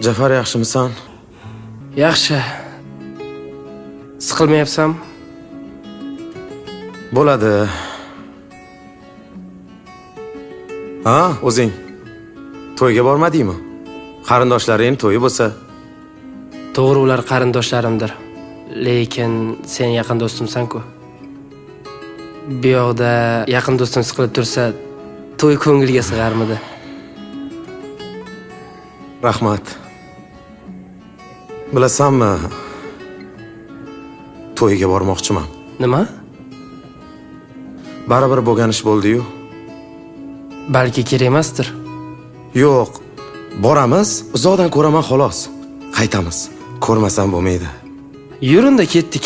Jafar, yaxshimisan? Yaxshi. Siqilmayapsan? Bo'ladi. Ha, o'zing to'yga bormadingmi? Qarindoshlaring to'yi bo'lsa. To'g'ri, ular qarindoshlarimdir. Lekin sen yaqin do'stimsan-ku. Bu yoqda yaqin do'stim siqilib tursa, to'y ko'ngilga sig'armidi? Rahmat. Bilasanmi? To'yiga bormoqchiman. Nima? Baribir bo'lgan ish bo'ldi-yu. Balki kerak emasdir. Yo'q. Boramiz, uzoqdan ko'raman xolos. Qaytamiz. Ko'rmasam bo'lmaydi. Yurunda ketdik.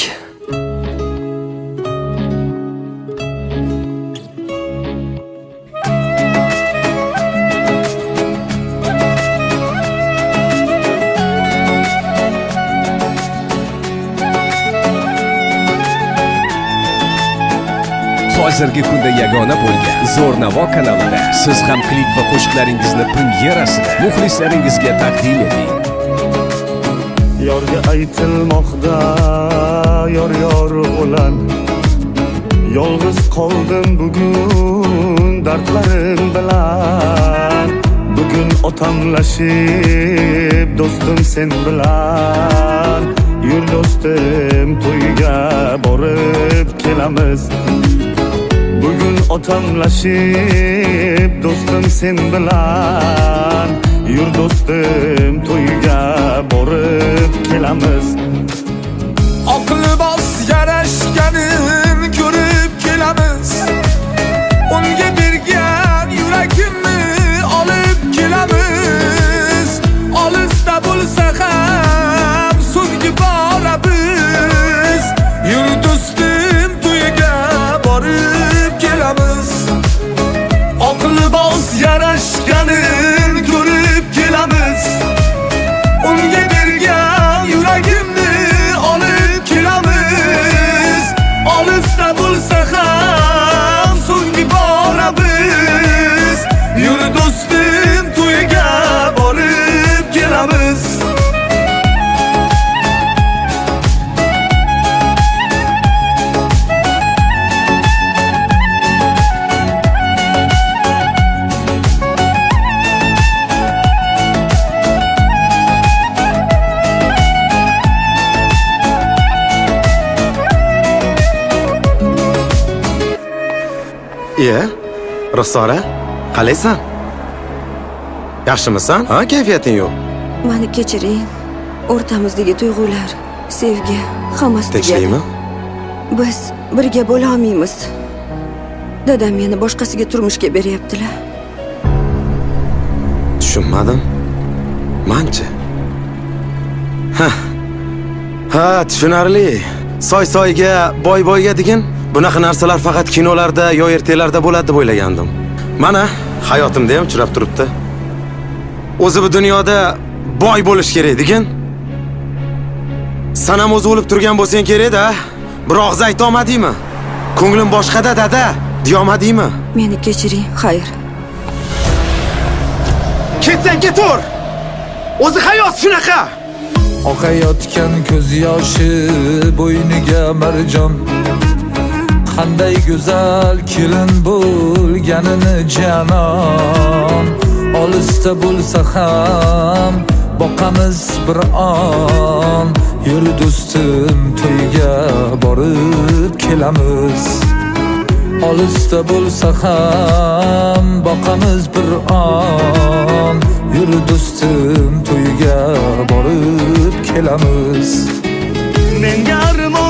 Hozirgi kunda yagona bo'lgan Zo'rnavo kanalida siz ham klip va qo'shiqlaringizni premyerasida muxlislaringizga taqdim eting. Yorga aytilmoqda yor o'lan, yolg'iz qoldim bugun dardlarim bilan. Bugun otamlashib do'stim sen bilan. Yur do'stim, to'yga borib kelamiz. Bugun otamlashib do'stim sen bilan. Yur do'stim, to'yga borib kelamiz. Aqli bos yarashganin ko'rib kelamiz. Unga bergan yuragimni olib kelamiz. Olisda bo'lsa ham so'nggi boramiz. Yur do'stim, to'yga borib kelamiz. Aqli bos yarashganin ko'rib kelamiz. Unga bergan yuragimni olib kelamiz. Olisda bo'lsa ham so'nggi boramiz. Yur do'stim, to'yga borib kelamiz. Ruxsora, qalaysan? Yaxshimisan? Ha, kayfiyating yo'q. Meni kechiring. O'rtamizdagi tuyg'ular, sevgi, hammasi Tinchlikmi? Biz birga bo'la olmaymiz. Dadam meni boshqasiga turmushga beryaptilar. Tushunmadim. Manchi? Ha, tushunarli. Soy-soyga, boy-boyga degan bunaqa narsalar faqat kinolarda yo ertaklarda bo'ladi deb o'ylagandim. Mana hayotimda ham uchrab turibdi. O'zi bu dunyoda boy bo'lish kerak degan. Sen ham o'zi o'lib turgan bo'lsang kerak-da. Biroq ayta olmadingmi? Ko'nglim boshqada dada, deya olmadingmi? Meni kechiring, xayr. Ketsang ketur. O'zi hayot shunaqa. Oqayotgan ko'z yoshi bo'yniga marjon. Qanday go'zal kelin bo'lganini janon. Olisda bo'lsa ham boqamiz bir on. Yur do'stim, to'yga borib kelamiz. Olisda bo'lsa ham boqamiz bir on. Yur do'stim, to'yga borib kelamiz. Menga armon